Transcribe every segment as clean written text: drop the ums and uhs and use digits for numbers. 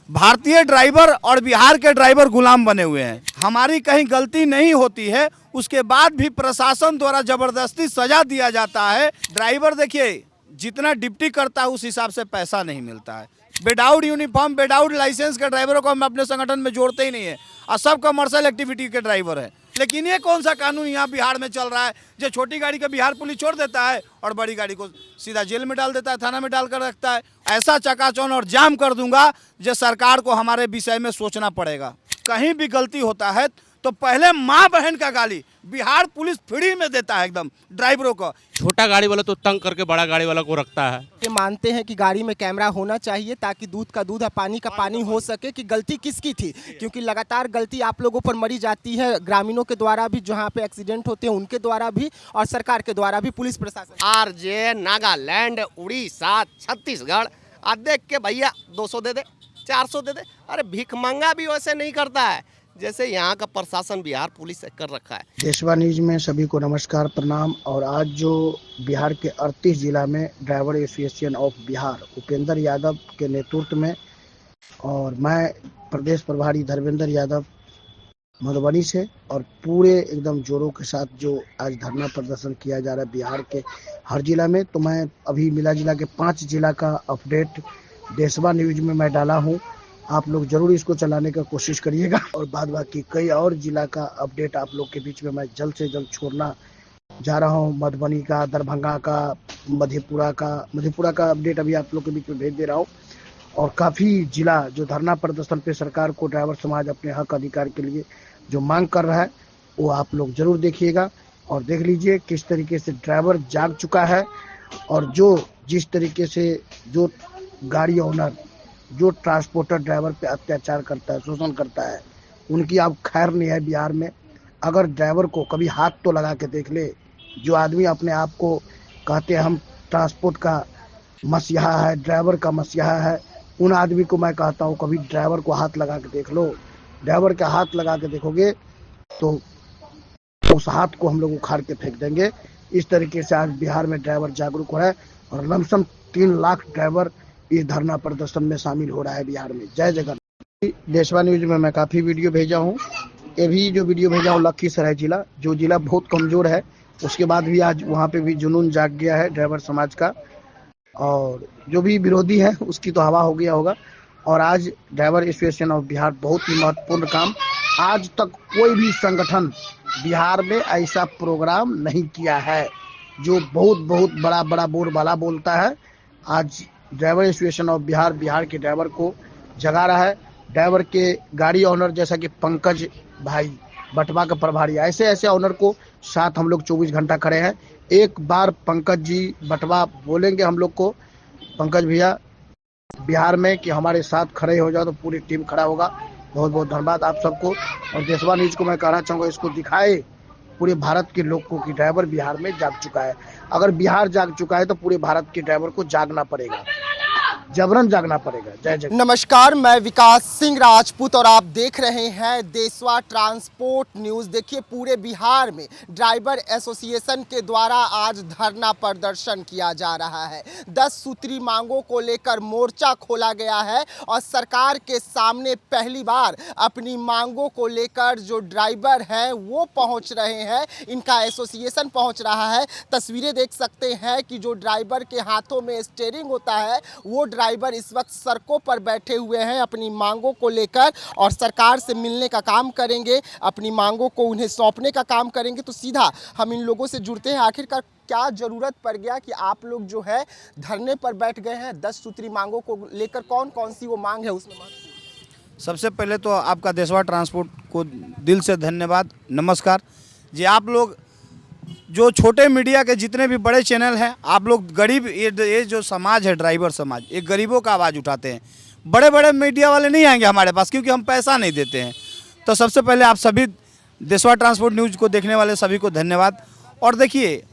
भारतीय ड्राइवर और बिहार के ड्राइवर गुलाम बने हुए हैं। हमारी कहीं गलती नहीं होती है, उसके बाद भी प्रशासन द्वारा जबरदस्ती सजा दिया जाता है। ड्राइवर देखिए, जितना ड्यूटी करता है उस हिसाब से पैसा नहीं मिलता है। विदाउट यूनिफॉर्म, विदाउट लाइसेंस के ड्राइवरों को हम अपने संगठन में जोड़ते ही नहीं है, और सब कमर्शियल एक्टिविटी के ड्राइवर है। लेकिन ये कौन सा कानून यहाँ बिहार में चल रहा है जो छोटी गाड़ी का बिहार पुलिस छोड़ देता है और बड़ी गाड़ी को सीधा जेल में डाल देता है, थाना में डाल कर रखता है। ऐसा चकाचौंध और जाम कर दूंगा जो सरकार को हमारे विषय में सोचना पड़ेगा। कहीं भी गलती होता है तो पहले माँ बहन का गाली बिहार पुलिस फ्री में देता है एकदम ड्राइवरों को। छोटा गाड़ी वाला तो तंग करके बड़ा गाड़ी वाला को रखता है। ये मानते हैं कि गाड़ी में कैमरा होना चाहिए ताकि दूध का दूध और पानी का पानी हो सके कि गलती किसकी थी, क्योंकि लगातार गलती आप लोगों पर मरी जाती है, ग्रामीणों के द्वारा भी, जहां पे एक्सीडेंट होते हैं उनके द्वारा भी, और सरकार के द्वारा भी, पुलिस प्रशासन। आरजे, नागालैंड, उड़ीसा, छत्तीसगढ़, आज देख के भैया 200 दे दे, 400 दे दे। अरे भीख मंगा भी वैसे नहीं करता है जैसे यहाँ का प्रशासन बिहार पुलिस कर रखा है। देशवा न्यूज में सभी को नमस्कार, प्रणाम। और आज जो बिहार के 38 जिला में driver association of Bihar Upendra Yadav के नेतृत्व में, और मैं प्रदेश प्रभारी धर्मेंद्र यादव मधुबनी से, और पूरे एकदम जोरों के साथ जो आज धरना प्रदर्शन किया जा रहा है बिहार के हर जिला में। तो मैं अभी मिला जिला के 5 जिला का अपडेट देशवा न्यूज में मैं डाला हूँ, आप लोग जरूर इसको चलाने का कोशिश करिएगा। और बाद बाकी कई और जिला का अपडेट आप लोग के बीच में मैं जल्द से जल्द छोड़ना जा रहा हूँ। मधुबनी का, दरभंगा का, मधेपुरा का अपडेट अभी आप लोग के बीच में भेज दे रहा हूँ। और काफ़ी जिला जो धरना प्रदर्शन पे सरकार को ड्राइवर समाज अपने हक अधिकार के लिए जो मांग कर रहा है, वो आप लोग जरूर देखिएगा और देख लीजिए किस तरीके से ड्राइवर जाग चुका है। और जो जिस तरीके से जो गाड़ी ओनर, जो ट्रांसपोर्टर ड्राइवर पे अत्याचार करता है, शोषण करता है, उनकी अब खैर नहीं है बिहार में। अगर ड्राइवर को कभी हाथ तो लगा के देख ले, जो आदमी अपने आप को कहते हैं हम ट्रांसपोर्ट का मसीहा है, ड्राइवर का मसीहा है, उन आदमी को मैं कहता हूँ कभी ड्राइवर को हाथ लगा के देख लो। ड्राइवर का हाथ लगा के देखोगे तो उस हाथ को हम लोग उखाड़ के फेंक देंगे। इस तरीके से आज बिहार में ड्राइवर जागरूक हो रहा है और लमसम 3 लाख ड्राइवर इस धरना प्रदर्शन में शामिल हो रहा है बिहार में। जय जगन्नाथ। देशवा न्यूज में मैं काफ़ी वीडियो भेजा हूँ। ये भी जो वीडियो भेजा हूँ लखीसराय जिला, जो जिला बहुत कमज़ोर है, उसके बाद भी आज वहाँ पे भी जुनून जाग गया है ड्राइवर समाज का, और जो भी विरोधी है उसकी तो हवा हो गया होगा। और आज ड्राइवर एसोसिएशन ऑफ बिहार बहुत ही महत्वपूर्ण काम, आज तक कोई भी संगठन बिहार में ऐसा प्रोग्राम नहीं किया है जो बहुत बड़ा बोलबाला बोलता है। आज driver association of Bihar Bihar के ड्राइवर को जगा रहा है। ड्राइवर के गाड़ी ऑनर जैसा कि पंकज भाई बटवा का प्रभारी, ऐसे ऑनर को साथ हम लोग 24 घंटा खड़े हैं। एक बार पंकज जी बटवा बोलेंगे हम लोग को, पंकज भैया बिहार में, कि हमारे साथ खड़े हो जाओ, तो पूरी टीम खड़ा होगा। बहुत धन्यवाद आप सबको। और देशवा न्यूज को मैं कहना चाहूँगा, इसको दिखाए पूरे भारत के लोग को कि ड्राइवर बिहार में जाग चुका है। अगर बिहार जाग चुका है तो पूरे भारत के ड्राइवर को जागना पड़ेगा, जबरन जागना पड़ेगा। जय जय। नमस्कार, मैं विकास सिंह राजपूत और आप देख रहे हैं देशवा ट्रांसपोर्ट न्यूज़। देखिए, पूरे बिहार में ड्राइवर एसोसिएशन के द्वारा आज धरना प्रदर्शन किया जा रहा है। 10 सूत्री मांगों को लेकर मोर्चा खोला गया है और सरकार के सामने पहली बार अपनी मांगों को लेकर जो ड्राइवर हैं वो पहुंच रहे हैं, इनका एसोसिएशन पहुंच रहा है। तस्वीरें देख सकते हैं कि जो ड्राइवर के हाथों में स्टीयरिंग होता है, वो ड्राइवर इस वक्त सड़कों पर बैठे हुए हैं अपनी मांगों को लेकर, और सरकार से मिलने का काम करेंगे, अपनी मांगों को उन्हें सौंपने का काम करेंगे। तो सीधा हम इन लोगों से जुड़ते हैं, आखिरकार क्या ज़रूरत पड़ गया कि आप लोग जो है धरने पर बैठ गए हैं? 10 सूत्री मांगों को लेकर कौन कौन सी वो मांग है उसमें? सबसे पहले तो आपका देशवा ट्रांसपोर्ट को दिल से धन्यवाद, नमस्कार जी। आप लोग जो छोटे मीडिया के जितने भी बड़े चैनल हैं, आप लोग गरीब, ये जो समाज है ड्राइवर समाज, ये गरीबों का आवाज़ उठाते हैं। बड़े मीडिया वाले नहीं आएंगे हमारे पास, क्योंकि हम पैसा नहीं देते हैं। तो सबसे पहले आप सभी देशवा ट्रांसपोर्ट न्यूज़ को देखने वाले सभी को धन्यवाद। और देखिए,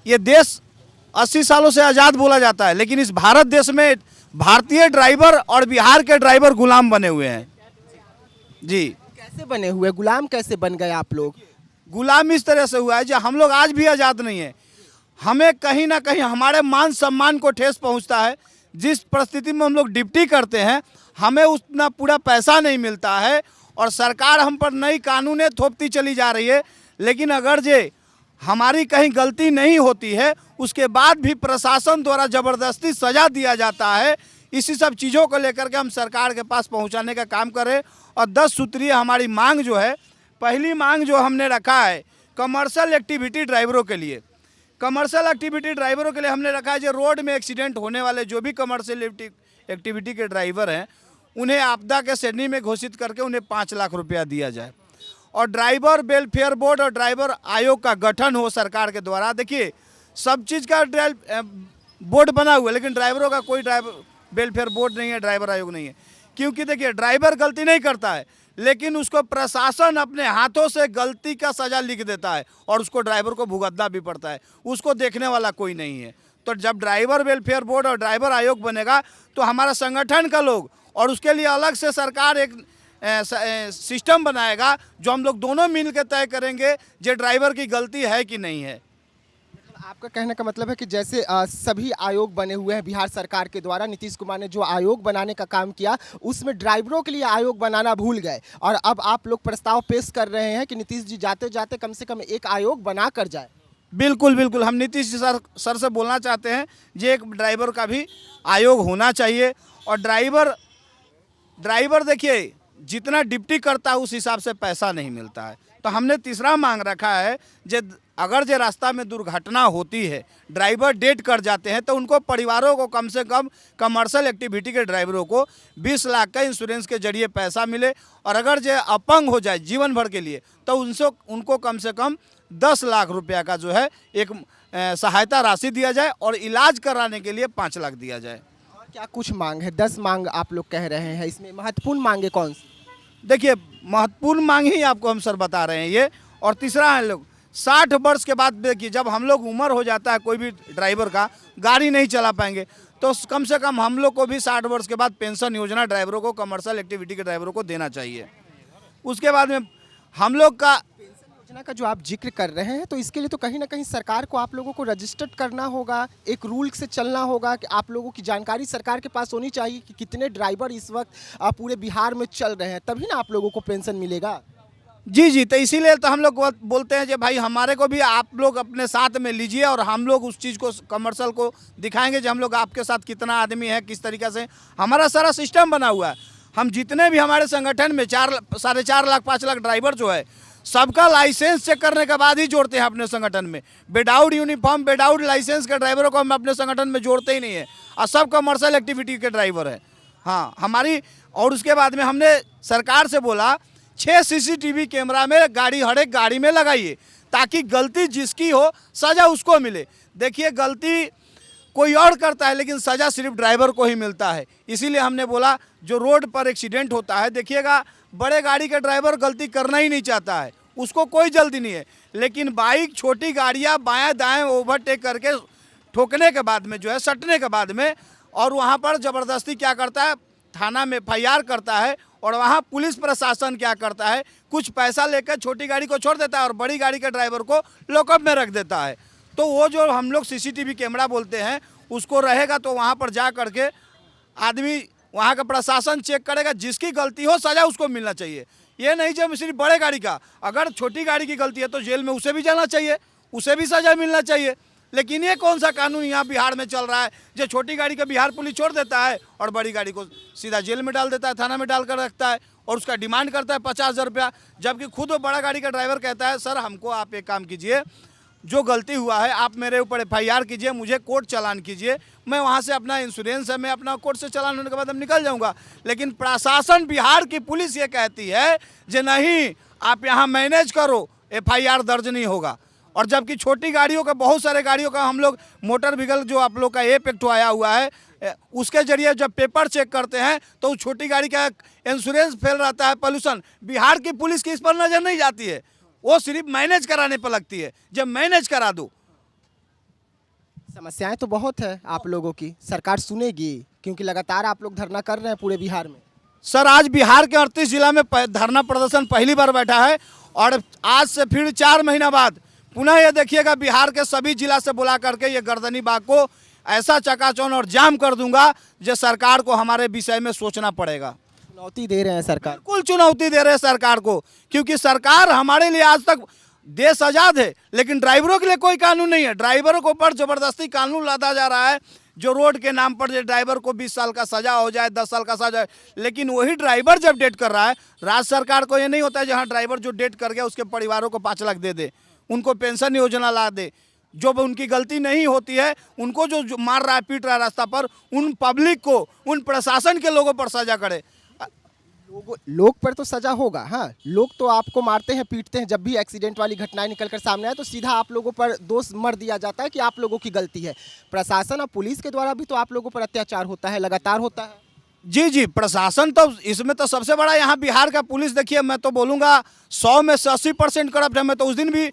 ये देश 80 सालों से आज़ाद बोला जाता है, लेकिन इस भारत देश में भारतीय ड्राइवर और बिहार के ड्राइवर गुलाम बने हुए हैं जी। कैसे बने हुए गुलाम, कैसे बन गए आप लोग? गुलाम इस तरह से हुआ है जो हम लोग आज भी आज़ाद नहीं है। हमें कहीं ना कहीं हमारे मान सम्मान को ठेस पहुंचता है। जिस परिस्थिति में हम लोग ड्यूटी करते हैं, हमें उतना पूरा पैसा नहीं मिलता है और सरकार हम पर नई कानूनें थोपती चली जा रही है। लेकिन अगर जे हमारी कहीं गलती नहीं होती है उसके बाद भी प्रशासन द्वारा ज़बरदस्ती सज़ा दिया जाता है। इसी सब चीज़ों को लेकर के हम सरकार के पास पहुंचाने का काम करें। और 10 सूत्रीय हमारी मांग जो है, पहली मांग जो हमने रखा है कमर्शियल एक्टिविटी ड्राइवरों के लिए, कमर्शियल एक्टिविटी ड्राइवरों के लिए हमने रखा है जो रोड में एक्सीडेंट होने वाले जो भी कमर्शियल एक्टिविटी के ड्राइवर हैं उन्हें आपदा के श्रेणी में घोषित करके उन्हें 5 लाख रुपया दिया जाए। और ड्राइवर वेलफेयर बोर्ड और ड्राइवर आयोग का गठन हो सरकार के द्वारा। देखिए सब चीज़ का बोर्ड बना हुआ है लेकिन ड्राइवरों का कोई ड्राइवर वेलफेयर बोर्ड नहीं है, ड्राइवर आयोग नहीं है। क्योंकि देखिए ड्राइवर गलती नहीं करता है लेकिन उसको प्रशासन अपने हाथों से गलती का सज़ा लिख देता है और उसको ड्राइवर को भुगतना भी पड़ता है, उसको देखने वाला कोई नहीं है। तो जब ड्राइवर वेलफेयर बोर्ड और ड्राइवर आयोग बनेगा तो हमारा संगठन का लोग और उसके लिए अलग से सरकार एक सिस्टम बनाएगा जो हम लोग दोनों मिल के तय करेंगे जो ड्राइवर की गलती है कि नहीं है। आपका कहने का मतलब है कि जैसे सभी आयोग बने हुए हैं बिहार सरकार के द्वारा, नीतीश कुमार ने जो आयोग बनाने का काम किया उसमें ड्राइवरों के लिए आयोग बनाना भूल गए और अब आप लोग प्रस्ताव पेश कर रहे हैं कि नीतीश जी जाते जाते कम से कम एक आयोग बना कर जाए। बिल्कुल बिल्कुल, हम नीतीश जी सर से बोलना चाहते हैं जो एक ड्राइवर का भी आयोग होना चाहिए। और ड्राइवर देखिए जितना ड्यूटी करता है उस हिसाब से पैसा नहीं मिलता है। तो हमने तीसरा मांग रखा है जो अगर जो रास्ता में दुर्घटना होती है, ड्राइवर डेड कर जाते हैं तो उनको परिवारों को कम से कम कमर्शियल एक्टिविटी के ड्राइवरों को 20 लाख का इंश्योरेंस के जरिए पैसा मिले। और अगर जो अपंग हो जाए जीवन भर के लिए तो उनको कम से कम 10 लाख रुपया का जो है एक सहायता राशि दिया जाए और इलाज कराने के लिए 5 लाख दिया जाए। और क्या कुछ मांग है? 10 मांग आप लोग कह रहे हैं, इसमें महत्वपूर्ण मांगे कौन सी? देखिए महत्वपूर्ण मांग ही आपको हम सर बता रहे हैं ये। और तीसरा है लोग 60 वर्ष के बाद देखिए जब हम लोग उम्र हो जाता है कोई भी ड्राइवर का गाड़ी नहीं चला पाएंगे तो कम से कम हम लोग को भी 60 वर्ष के बाद पेंशन योजना ड्राइवरों को कमर्शियल एक्टिविटी के ड्राइवरों को देना चाहिए। उसके बाद में हम लोग का पेंशन योजना का जो आप जिक्र कर रहे हैं तो इसके लिए तो कहीं ना कहीं सरकार को आप लोगों को रजिस्टर्ड करना होगा, एक रूल से चलना होगा कि आप लोगों की जानकारी सरकार के पास होनी चाहिए कि कितने ड्राइवर इस वक्त पूरे बिहार में चल रहे हैं, तभी ना आप लोगों को पेंशन मिलेगा। जी, तो इसीलिए तो हम लोग बोलते हैं कि भाई हमारे को भी आप लोग अपने साथ में लीजिए और हम लोग उस चीज़ को कमर्शियल को दिखाएंगे जो हम लोग आपके साथ कितना आदमी है, किस तरीक़े से हमारा सारा सिस्टम बना हुआ है। हम जितने भी हमारे संगठन में 4.5 लाख 5 लाख ड्राइवर जो है सबका लाइसेंस चेक करने के बाद ही जोड़ते हैं अपने संगठन में। विदाउट यूनिफॉर्म विदाउट लाइसेंस के ड्राइवरों को हम अपने संगठन में जोड़ते ही नहीं है और सब कमर्शियल एक्टिविटी के ड्राइवर है। हाँ हमारी, और उसके बाद में हमने सरकार से बोला 6 CCTV कैमरा में हर एक गाड़ी में लगाइए ताकि गलती जिसकी हो सज़ा उसको मिले। देखिए गलती कोई और करता है लेकिन सज़ा सिर्फ ड्राइवर को ही मिलता है। इसीलिए हमने बोला जो रोड पर एक्सीडेंट होता है, देखिएगा बड़े गाड़ी का ड्राइवर गलती करना ही नहीं चाहता है, उसको कोई जल्दी नहीं है। लेकिन बाइक छोटी गाड़ियाँ बाएँ दाएँ ओवरटेक करके ठोकने के बाद में जो है सटने के बाद में और वहाँ पर ज़बरदस्ती क्या करता है, थाना में FIR करता है और वहाँ पुलिस प्रशासन क्या करता है, कुछ पैसा लेकर छोटी गाड़ी को छोड़ देता है और बड़ी गाड़ी के ड्राइवर को लॉकअप में रख देता है। तो वो जो हम लोग CCTV कैमरा बोलते हैं उसको रहेगा तो वहाँ पर जा करके आदमी वहाँ का प्रशासन चेक करेगा, जिसकी गलती हो सज़ा उसको मिलना चाहिए। ये नहीं जब सिर्फ बड़े गाड़ी का, अगर छोटी गाड़ी की गलती है तो जेल में उसे भी जाना चाहिए, उसे भी सज़ा मिलना चाहिए। लेकिन ये कौन सा कानून यहाँ बिहार में चल रहा है जो छोटी गाड़ी का बिहार पुलिस छोड़ देता है और बड़ी गाड़ी को सीधा जेल में डाल देता है, थाना में डाल कर रखता है और उसका डिमांड करता है 50,000 रुपया, जबकि खुद वो बड़ा गाड़ी का ड्राइवर कहता है सर हमको आप एक काम कीजिए, जो गलती हुआ है आप मेरे ऊपर FIR कीजिए, मुझे कोर्ट चालान कीजिए, मैं वहाँ से अपना इंश्योरेंस है, मैं अपना कोर्ट से चालान होने के बाद हम निकल जाऊँगा। लेकिन प्रशासन बिहार की पुलिस ये कहती है कि नहीं आप यहाँ मैनेज करो, FIR दर्ज नहीं होगा। और जबकि छोटी गाड़ियों का, बहुत सारे गाड़ियों का हम लोग मोटर व्हीकल जो आप लोग का एक्ट आया हुआ है उसके जरिए जब पेपर चेक करते हैं तो उस छोटी गाड़ी का इंश्योरेंस फेल रहता है, पोल्यूशन। बिहार की पुलिस की इस पर नज़र नहीं जाती है, वो सिर्फ मैनेज कराने पर लगती है। जब मैनेज करा दो, समस्याएं तो बहुत है आप लोगों की, सरकार सुनेगी क्योंकि लगातार आप लोग धरना कर रहे हैं पूरे बिहार में। सर आज बिहार के 38 जिला में धरना प्रदर्शन पहली बार बैठा है और आज से फिर 4 महीना बाद पुनः ये देखिएगा बिहार के सभी जिला से बुला करके ये गर्दनी बाग को ऐसा चकाचौंध और जाम कर दूंगा जो सरकार को हमारे विषय में सोचना पड़ेगा। चुनौती दे रहे हैं सरकार। बिल्कुल चुनौती दे रहे हैं सरकार को, क्योंकि सरकार हमारे लिए आज तक देश आज़ाद है लेकिन ड्राइवरों के लिए कोई कानून नहीं है। ड्राइवरों को पर जबरदस्ती कानून लादा जा रहा है, जो रोड के नाम पर जो ड्राइवर को 20 साल का सजा हो जाए, 10 साल का सजा, लेकिन वही ड्राइवर जब डेट कर रहा है, राज्य सरकार को ये नहीं होता है जहाँ ड्राइवर जो डेट कर गया उसके परिवारों को 5 लाख दे दे, उनको पेंशन योजना ला दे। जो उनकी गलती नहीं होती है उनको जो मार रहा है, पीट रहा है रास्ता पर, उन पब्लिक को, उन प्रशासन के लोगों पर सजा करे। लोग पर तो सजा होगा। हाँ, लोग तो आपको मारते हैं, पीटते हैं। जब भी एक्सीडेंट वाली घटनाएं निकलकर सामने आए तो सीधा आप लोगों पर दोष मर दिया जाता है कि आप लोगों की गलती है। प्रशासन और पुलिस के द्वारा भी तो आप लोगों पर अत्याचार होता है, लगातार होता है। जी जी, प्रशासन तो इसमें तो सबसे बड़ा यहाँ बिहार का पुलिस देखिए, मैं तो बोलूँगा 100 में से 80% करप्ट है। मैं तो उस दिन भी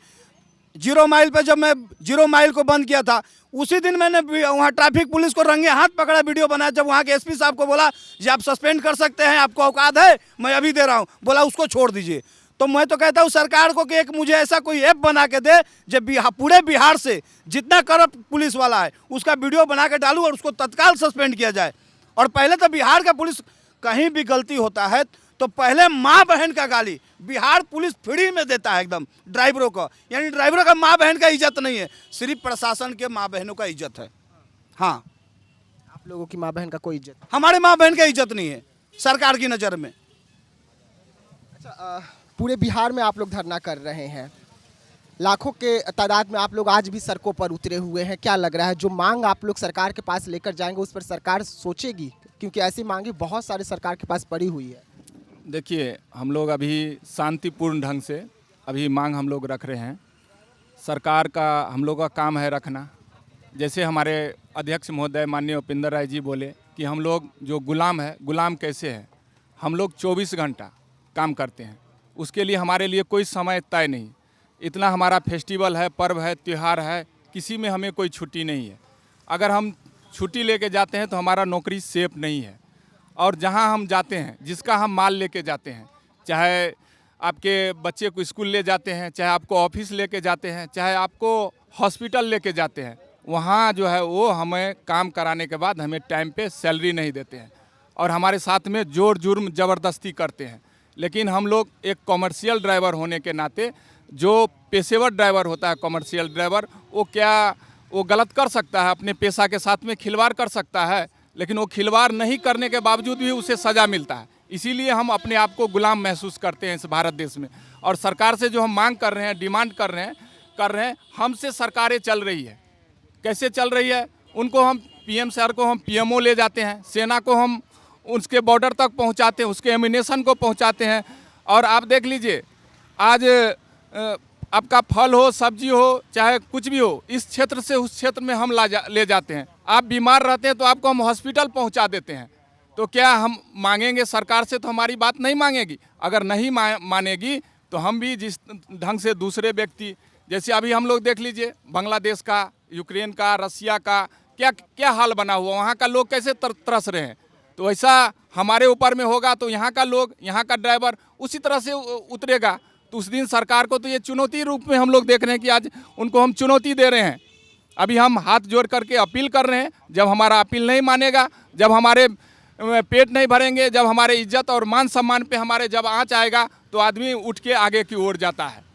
0 माइल पे जब मैं 0 माइल को बंद किया था, उसी दिन मैंने वहाँ ट्रैफिक पुलिस को रंगे हाथ पकड़ा, वीडियो बनाया। जब वहाँ के एसपी साहब को बोला जी आप सस्पेंड कर सकते हैं, आपको औकात है, मैं अभी दे रहा हूँ, बोला उसको छोड़ दीजिए। तो मैं तो कहता हूँ सरकार को कि एक मुझे ऐसा कोई ऐप बना के दे जब पूरे बिहार से जितना करप्ट पुलिस वाला है उसका वीडियो बना के डालूँ और उसको तत्काल सस्पेंड किया जाए। और पहले तो बिहार का पुलिस कहीं भी गलती होता है तो पहले माँ बहन का गाली बिहार पुलिस फ्री में देता है एकदम ड्राइवरों को, यानी ड्राइवरों का माँ बहन का इज्जत नहीं है, सिर्फ प्रशासन के माँ बहनों का इज्जत है। हाँ, आप लोगों की माँ बहन का कोई इज्जत। हमारे माँ बहन का इज्जत नहीं है सरकार की नज़र में। अच्छा, पूरे बिहार में आप लोग धरना कर रहे हैं, लाखों के तादाद में आप लोग आज भी सड़कों पर उतरे हुए हैं। क्या लग रहा है जो मांग आप लोग सरकार के पास लेकर जाएंगे उस पर सरकार सोचेगी? क्योंकि ऐसी मांगे बहुत सारे सरकार के पास पड़ी हुई है। देखिए, हम लोग अभी शांतिपूर्ण ढंग से अभी मांग हम लोग रख रहे हैं। सरकार का हम लोग का काम है रखना। जैसे हमारे अध्यक्ष महोदय माननीय उपेंद्र राय जी बोले कि हम लोग जो गुलाम है, गुलाम कैसे है, हम लोग 24 घंटा काम करते हैं, उसके लिए हमारे लिए कोई समय तय नहीं। इतना हमारा फेस्टिवल है, पर्व है, त्यौहार है, किसी में हमें कोई छुट्टी नहीं है। अगर हम छुट्टी लेके जाते हैं तो हमारा नौकरी सेफ नहीं है। और जहां हम जाते हैं, जिसका हम माल लेके जाते हैं, चाहे आपके बच्चे को स्कूल ले जाते हैं, चाहे आपको ऑफिस लेके जाते हैं, चाहे आपको हॉस्पिटल लेके जाते हैं, वहाँ जो है वो हमें काम कराने के बाद हमें टाइम पे सैलरी नहीं देते हैं और हमारे साथ में जोर जुर्म ज़बरदस्ती करते हैं। लेकिन हम लोग एक कॉमर्शियल ड्राइवर होने के नाते, जो पेशेवर ड्राइवर होता है कॉमर्शियल ड्राइवर, वो गलत कर सकता है, अपने पेशा के साथ में खिलवाड़ कर सकता है, लेकिन वो खिलवाड़ नहीं करने के बावजूद भी उसे सज़ा मिलता है। इसीलिए हम अपने आप को गुलाम महसूस करते हैं इस भारत देश में। और सरकार से जो हम मांग कर रहे हैं, डिमांड कर रहे हैं, हमसे सरकारें चल रही है। कैसे चल रही है? उनको हम पीएम सर को हम पीएमओ ले जाते हैं, सेना को हम उसके बॉर्डर तक पहुंचाते हैं, उसके एमिनेशन को पहुंचाते हैं। और आप देख लीजिए, आज आपका फल हो, सब्जी हो, चाहे कुछ भी हो, इस क्षेत्र से उस क्षेत्र में हम ले जाते हैं। आप बीमार रहते हैं तो आपको हम हॉस्पिटल पहुंचा देते हैं। तो क्या हम मांगेंगे सरकार से? तो हमारी बात नहीं मांगेगी। अगर नहीं मानेगी तो हम भी जिस ढंग से दूसरे व्यक्ति, जैसे अभी हम लोग देख लीजिए बांग्लादेश का, यूक्रेन का, रसिया का क्या क्या हाल बना हुआ, वहाँ का लोग कैसे तरस रहे हैं। तो ऐसा हमारे ऊपर में होगा तो यहाँ का लोग, यहाँ का ड्राइवर उसी तरह से उतरेगा। तो उस दिन सरकार को तो ये चुनौती रूप में हम लोग देख रहे हैं कि आज उनको हम चुनौती दे रहे हैं। अभी हम हाथ जोड़ करके अपील कर रहे हैं। जब हमारा अपील नहीं मानेगा, जब हमारे पेट नहीं भरेंगे, जब हमारे इज्जत और मान सम्मान पे हमारे जब आँच आएगा तो आदमी उठ के आगे की ओर जाता है।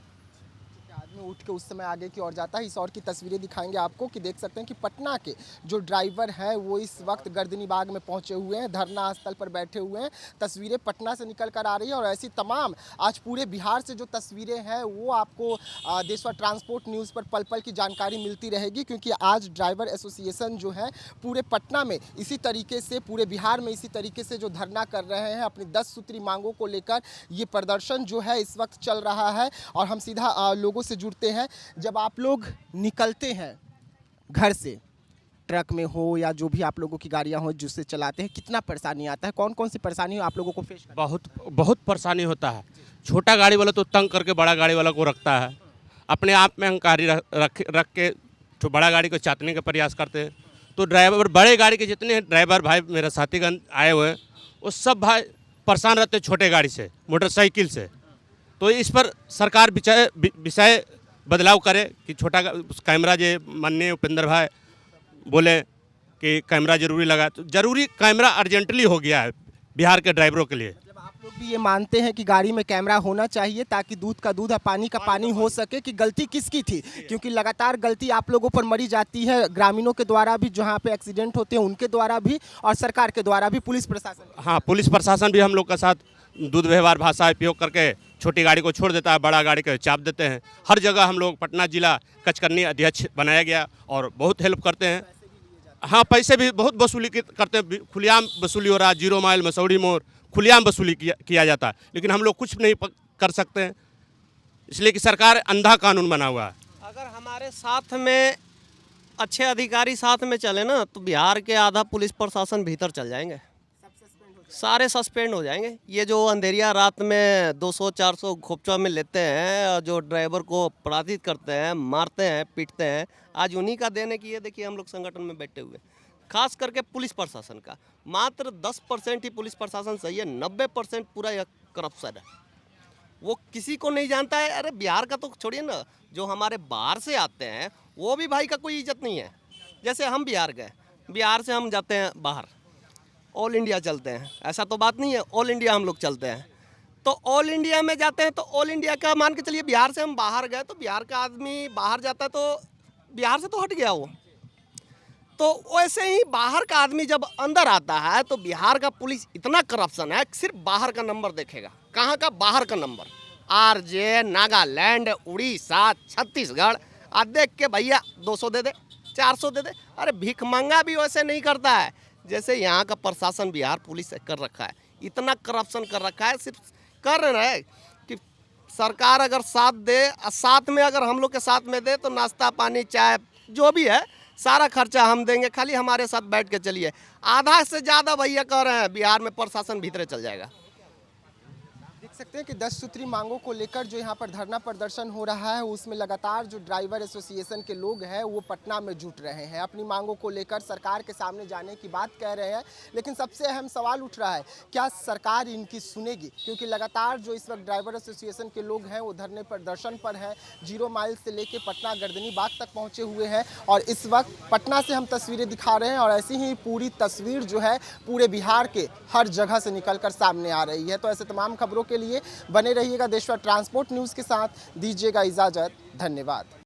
उठ के उस समय आगे की ओर जाता है। इस और की तस्वीरें दिखाएंगे आपको कि देख सकते हैं कि पटना के जो ड्राइवर हैं वो इस वक्त गर्दनी बाग में पहुंचे हुए हैं, धरना स्थल पर बैठे हुए हैं। तस्वीरें पटना से निकल कर आ रही है और ऐसी तमाम आज पूरे बिहार से जो तस्वीरें हैं वो आपको देशवा ट्रांसपोर्ट न्यूज़ पर पल पल की जानकारी मिलती रहेगी, क्योंकि आज ड्राइवर एसोसिएशन जो है पूरे पटना में इसी तरीके से, पूरे बिहार में इसी तरीके से जो धरना कर रहे हैं, अपनी 10 सूत्री मांगों को लेकर ये प्रदर्शन जो है इस वक्त चल रहा है। और हम सीधा लोगों से जुड़ते हैं। जब आप लोग निकलते हैं घर से, ट्रक में हो या जो भी आप लोगों की गाड़ियां हो जिससे चलाते हैं, कितना परेशानी आता है? कौन कौन सी परेशानी आप लोगों को फेस करना? बहुत परेशानी होता है। छोटा गाड़ी वाला तो तंग करके बड़ा गाड़ी वाला को रखता है, अपने आप में अहंकारी रख के तो बड़ा गाड़ी को चाटने का प्रयास करते हैं। तो ड्राइवर, बड़े गाड़ी के जितने ड्राइवर भाई मेरे साथीगण आए हुए हैं वो सब भाई परेशान रहते हैं छोटे गाड़ी से, मोटरसाइकिल से। तो इस पर सरकार विषय बदलाव करे कि छोटा कैमरा जे माननीय उपेंद्र भाई बोले कि कैमरा जरूरी लगा, तो जरूरी कैमरा अर्जेंटली हो गया है बिहार के ड्राइवरों के लिए। जब आप लोग भी ये मानते हैं कि गाड़ी में कैमरा होना चाहिए ताकि दूध का दूध और पानी का पानी हो सके, कि गलती किसकी थी? क्योंकि लगातार गलती आप लोगों पर मरी जाती है, ग्रामीणों के द्वारा भी, जहाँ पे एक्सीडेंट होते हैं उनके द्वारा भी, और सरकार के द्वारा भी, पुलिस प्रशासन। हाँ, पुलिस प्रशासन भी हम लोग का साथ दूध व्यवहार भाषा उपयोग करके छोटी गाड़ी को छोड़ देता है, बड़ा गाड़ी को चाप देते हैं। हर जगह हम लोग पटना जिला कचकन्नी अध्यक्ष बनाया गया और बहुत हेल्प करते हैं। हाँ, पैसे भी बहुत वसूली करते हैं, खुलेआम वसूली हो रहा है। 0 माइल मसौड़ी मोड़ खुलेआम वसूली किया जाता है, लेकिन हम लोग कुछ नहीं कर सकते हैं, इसलिए कि सरकार अंधा कानून बना हुआ है। अगर हमारे साथ में अच्छे अधिकारी साथ में चले ना, तो बिहार के आधा पुलिस प्रशासन भीतर चल जाएंगे, सारे सस्पेंड हो जाएंगे। ये जो अंधेरिया रात में 200-400 खोपचा में लेते हैं और जो ड्राइवर को अपराधित करते हैं, मारते हैं, पीटते हैं, आज उन्हीं का देने की ये देखिए हम लोग संगठन में बैठे हुए, खास करके पुलिस प्रशासन का। मात्र 10% ही पुलिस प्रशासन सही है, 90% पूरा यह करप्शन है, वो किसी को नहीं जानता है। अरे बिहार का तो छोड़िए ना, जो हमारे बाहर से आते हैं वो भी भाई का कोई इज्जत नहीं है। जैसे हम बिहार गए, बिहार से हम जाते हैं बाहर, ऑल इंडिया चलते हैं, ऐसा तो बात नहीं है, ऑल इंडिया हम लोग चलते हैं। तो ऑल इंडिया में जाते हैं तो ऑल इंडिया का मान के चलिए, बिहार से हम बाहर गए तो बिहार का आदमी बाहर जाता है तो बिहार से तो हट गया वो। तो वैसे ही बाहर का आदमी जब अंदर आता है तो बिहार का पुलिस इतना करप्शन है, सिर्फ बाहर का नंबर देखेगा। कहाँ का बाहर का नंबर? आरजे, नागालैंड, उड़ीसा, छत्तीसगढ़। आज देख के भैया 200 दे दे, 400 दे दे। अरे भीख मंगा भी वैसे नहीं करता है जैसे यहाँ का प्रशासन बिहार पुलिस कर रखा है। इतना करप्शन कर रखा है, सिर्फ कर रहे हैं कि सरकार अगर साथ दे, साथ में अगर हम लोग के साथ में दे तो नाश्ता पानी चाय जो भी है सारा खर्चा हम देंगे, खाली हमारे साथ बैठ के चलिए। आधा से ज़्यादा भैया कह रहे हैं बिहार में प्रशासन भीतर चल जाएगा। देख सकते हैं कि 10 सूत्री मांगों को लेकर जो यहाँ पर धरना प्रदर्शन हो रहा है, उसमें लगातार जो ड्राइवर एसोसिएशन के लोग हैं वो पटना में जुट रहे हैं, अपनी मांगों को लेकर सरकार के सामने जाने की बात कह रहे हैं। लेकिन सबसे अहम सवाल उठ रहा है, क्या सरकार इनकी सुनेगी? क्योंकि लगातार जो इस वक्त ड्राइवर एसोसिएशन के लोग हैं वो धरने प्रदर्शन पर हैं, 0 माइल से लेकर पटना गर्दनी बाग तक पहुँचे हुए हैं। और इस वक्त पटना से हम तस्वीरें दिखा रहे हैं और ऐसी ही पूरी तस्वीर जो है पूरे बिहार के हर जगह से निकल कर सामने आ रही है। तो ऐसे तमाम खबरों के लिए बने रहिएगा देशवा ट्रांसपोर्ट न्यूज़ के साथ। दीजिएगा इजाज़त, धन्यवाद।